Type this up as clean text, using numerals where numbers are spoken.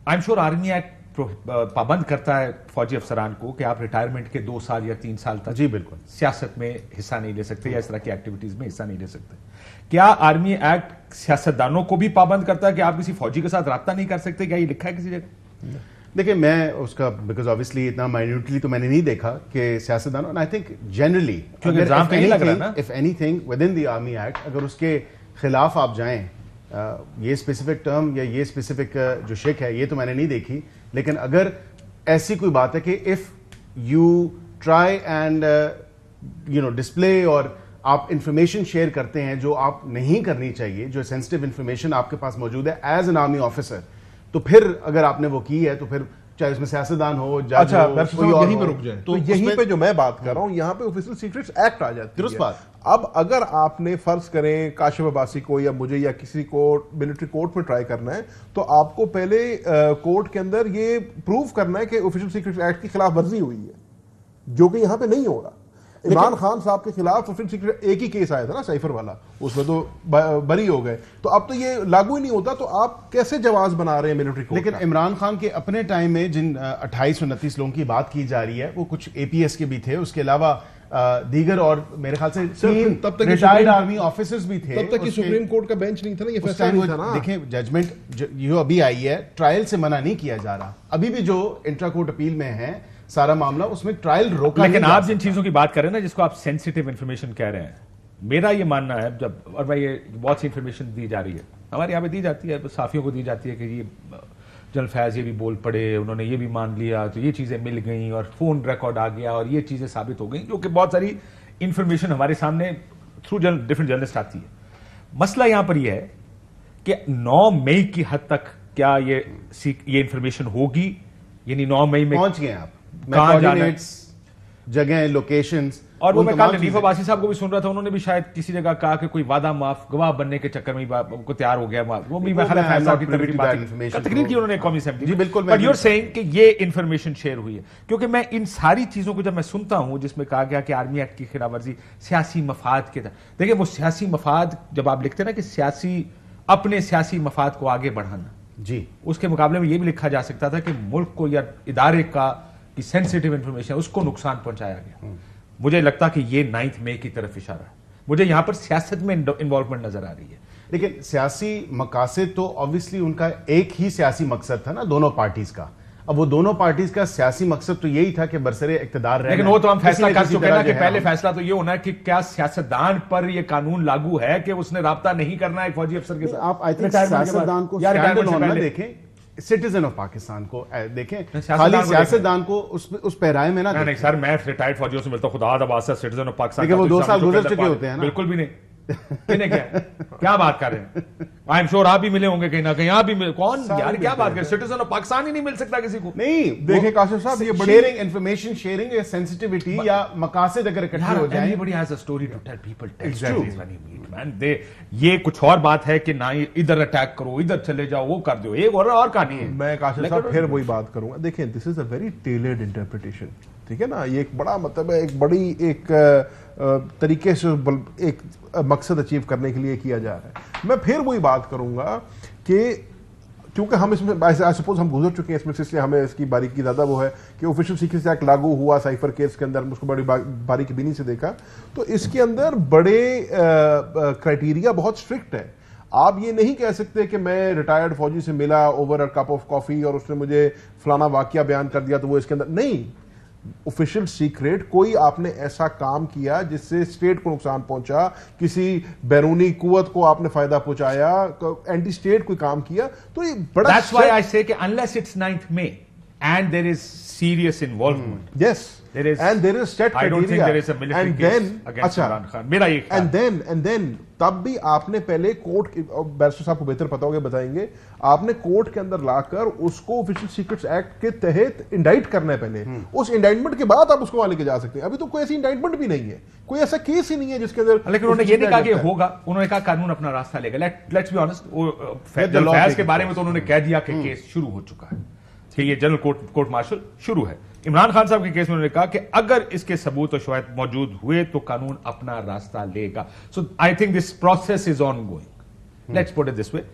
I am sure army act पाबंद करता है फौजी अफसरान को कि आप रिटायरमेंट के 2 साल या 3 साल तक जी बिल्कुल सियासत में हिस्सा नहीं ले सकते या इस तरह की एक्टिविटीज में हिस्सा नहीं ले सकते। क्या आर्मी एक्ट सियासतदानों को भी पाबंद करता है कि आप किसी फौजी के साथ राब्ता नहीं कर सकते? क्या ये लिखा है किसी जगह? देखिए, मैं उसका बिकॉज ऑब्वियसली इतना माइन्यूटली तो मैंने नहीं देखा कि सियासतदानों, I think generally if anything within the Army Act, अगर उसके खिलाफ आप जाएं, ये स्पेसिफिक टर्म या ये स्पेसिफिक जो शिक है ये तो मैंने नहीं देखी, लेकिन अगर ऐसी कोई बात है कि if you try and display और आप इंफॉर्मेशन शेयर करते हैं जो आप नहीं करनी चाहिए, जो सेंसिटिव इंफॉर्मेशन आपके पास मौजूद है एज एन आर्मी ऑफिसर, तो फिर अगर आपने वो की है तो फिर चाहे उसमें सियासतदान हो, अच्छा यहीं पे रुक जाए, तो यहीं पे जो मैं बात कर रहा हूं, यहाँ पे ऑफिशियल सीक्रेट्स एक्ट आ जाती है। बात अब अगर आपने फर्ज करें काशिफ अब्बासी को या मुझे या किसी को मिलिट्री कोर्ट में ट्राई करना है, तो आपको पहले कोर्ट के अंदर ये प्रूव करना है कि ऑफिशियल सीक्रेट्स एक्ट की खिलाफ वर्जी हुई है, जो कि यहां पे नहीं हो रहा। इमरान खान साहब के खिलाफ ऑफिशियल सीक्रेट एक ही केस आया था ना, साइफर वाला, उसमें तो बरी हो गए, तो अब तो ये लागू ही नहीं होता, तो आप कैसे जवाब बना रहे हैं मिलिट्री कोर्ट? लेकिन इमरान खान के अपने टाइम में जिन 28 और 29 लोगों की बात की जा रही है, वो कुछ एपीएस के भी थे, उसके अलावा दीगर और मेरे ख्याल से 3 रिटायर्ड आर्मी ऑफिसर्स भी थे। तब तक की सुप्रीम कोर्ट का बेंच नहीं था ना, ये फैसला नहीं था ना। देखें, जजमेंट जो अभी आई है, ट्रायल से मना नहीं किया जा रहा, अभी भी जो इंट्रा कोर्ट अपील में है सारा मामला, उसमें ट्रायल रोका। लेकिन आप जिन चीजों की बात कर रहे हैं ना, जिसको आप सेंसिटिव इंफॉर्मेशन कह रहे हैं, मेरा ये मानना है, जब और भाई ये बहुत सी इंफॉर्मेशन दी जा रही है, हमारे यहाँ पे दी जाती है, साफियों को दी जाती है कि ये जनरल फैज ये भी बोल पड़े, उन्होंने ये भी मान लिया, तो ये चीजें मिल गई और फोन रिकॉर्ड आ गया और ये चीजें साबित हो गई, जो कि बहुत सारी इंफॉर्मेशन हमारे सामने थ्रू डिफरेंट जर्नलिस्ट आती है। मसला यहां पर यह है कि 9 मई की हद तक क्या ये इंफॉर्मेशन होगी, यानी 9 मई में पहुंच गए आप, कहां जाना, जगह, लोकेशंस। और वो मैं कल नीफ अब्बासी साहब को भी सुन रहा था, उन्होंने भी शायद किसी जगह कहा कि कोई वादा माफ गवाह बनने के चक्कर में को तैयार हो गया, वो भी फैसला की तकरीर की उन्होंने कौमी असेंबली। जी बिल्कुल, बट यू आर सेइंग कि ये इंफॉर्मेशन शेयर हुई है, क्योंकि मैं इन सारी चीजों को जब मैं सुनता हूं जिसमें कहा गया कि आर्मी एक्ट की खिलाफवर्जी सियासी मफाद के तहत, देखिए वो सियासी मफाद जब आप लिखते हैं ना कि अपने सियासी मफाद को आगे बढ़ाना, जी उसके मुकाबले में ये भी लिखा जा सकता था कि मुल्क को या इदारे का की सेंसिटिव इंफॉर्मेशन उसको नुकसान पहुंचाया गया। मुझे लगता कि ये 9 मई की तरफ इशारा है, मुझे यहां पर सियासत में इन्वॉल्वमेंट नजर आ रही है। लेकिन सियासी मकासद तो ऑब्वियसली उनका एक ही सियासी मकसद था ना, दोनों पार्टीज का। अब वो दोनों पार्टीज का सियासी मकसद तो यही था कि बरसरे इख्तिदार रहे। लेकिन वो तो हम फैसला कर चुके हैं ना कि पहले फैसला तो ये होना है कि क्या सियासतदान पर ये कानून लागू है कि उसने राब्ता नहीं करना है फौजी अफसर के साथ। आप आई थिंक सियासतदान को स्टैंड देखें, सिटीजन ऑफ पाकिस्तान को देखें, खाली सियासतदान को उस पैराए में ना देखें। नहीं सर, मैं रिटायर्ड फौजियों से मिलता खुदा दबासा सिटीजन ऑफ पाकिस्तान, लेकिन वो 2 साल गुजर चुके होते हैं ना। बिल्कुल भी नहीं, क्या बात कर रहे हैं? आई एम श्योर आप भी मिले होंगे कहीं ना कहीं, आप भी मिले। कौन यार क्या बात कर, सिटीजन ऑफ पाकिस्तान ही नहीं मिल सकता किसी को? नहीं, देखें काशिफ साहब, ये शेयरिंग इंफॉर्मेशन शेयरिंग या सेंसिटिविटी या मकासद अगर इकट्ठे हो जाए, everybody has a story to tell, people tell man they. ये कुछ और बात है कि ना इधर अटैक करो, इधर चले जाओ, वो कर दो, एक और कहानी है। मैं काशिफ साहब फिर वही बात करूंगा, देखें this is a very tailored interpretation, ठीक है ना, ये एक बड़ा मतलब है, एक बड़ी एक तरीके से एक मकसद अचीव करने के लिए किया जा रहा है। मैं फिर वही बात करूंगा कि क्योंकि हम इसमें आई सपोज हम गुजर चुके हैं इसमें, इसलिए हमें इसकी बारीकी ज्यादा वो है कि ऑफिशियल सीक्रेट्स एक्ट लागू हुआ साइफर केस के अंदर, उसको बड़ी बारीकी बीनी से देखा, तो इसके अंदर बड़े क्राइटेरिया बहुत स्ट्रिक्ट है। आप ये नहीं कह सकते कि मैं रिटायर्ड फौजी से मिला over a cup of coffee और उसने मुझे फलाना वाकया बयान कर दिया तो वो इसके अंदर नहीं। ऑफिशियल सीक्रेट, कोई आपने ऐसा काम किया जिससे स्टेट को नुकसान पहुंचा, किसी बैरूनी कुव्वत को आपने फायदा पहुंचाया, एंटी स्टेट कोई काम किया, तो ये बड़ा That's why I say कि unless it's 9th May and there is serious involvement. Yes. There is, and there is set criteria. I don't think there is a military and case then, against Imran Khan. मेरा ये and then तब भी आपने पहले court, barrister साहब को बेहतर पता होगा, बताएंगे, आपने कोर्ट के अंदर लाकर उसको ऑफिशियल सीक्रेट्स एक्ट के तहत इंडाइट करना है पहले। उस इंडाइटमेंट के बाद आप उसको वहां लेके जा सकते हैं। अभी तो कोई ऐसी इंडाइटमेंट भी नहीं है, कोई ऐसा केस ही नहीं है जिसके अंदर। लेकिन उन्होंने ये नहीं कहा कि होगा, उन्होंने कहा कानून अपना रास्ता लेगा। लेट्स बी ऑनेस्ट, फैज के बारे में तो उन्होंने कह दिया कि केस शुरू हो चुका है, कि ये जनरल कोर्ट मार्शल शुरू है। इमरान खान साहब के केस में उन्होंने कहा कि अगर इसके सबूत और शवाहिद मौजूद हुए तो कानून अपना रास्ता लेगा। So I think this process is ongoing, let's put it this way.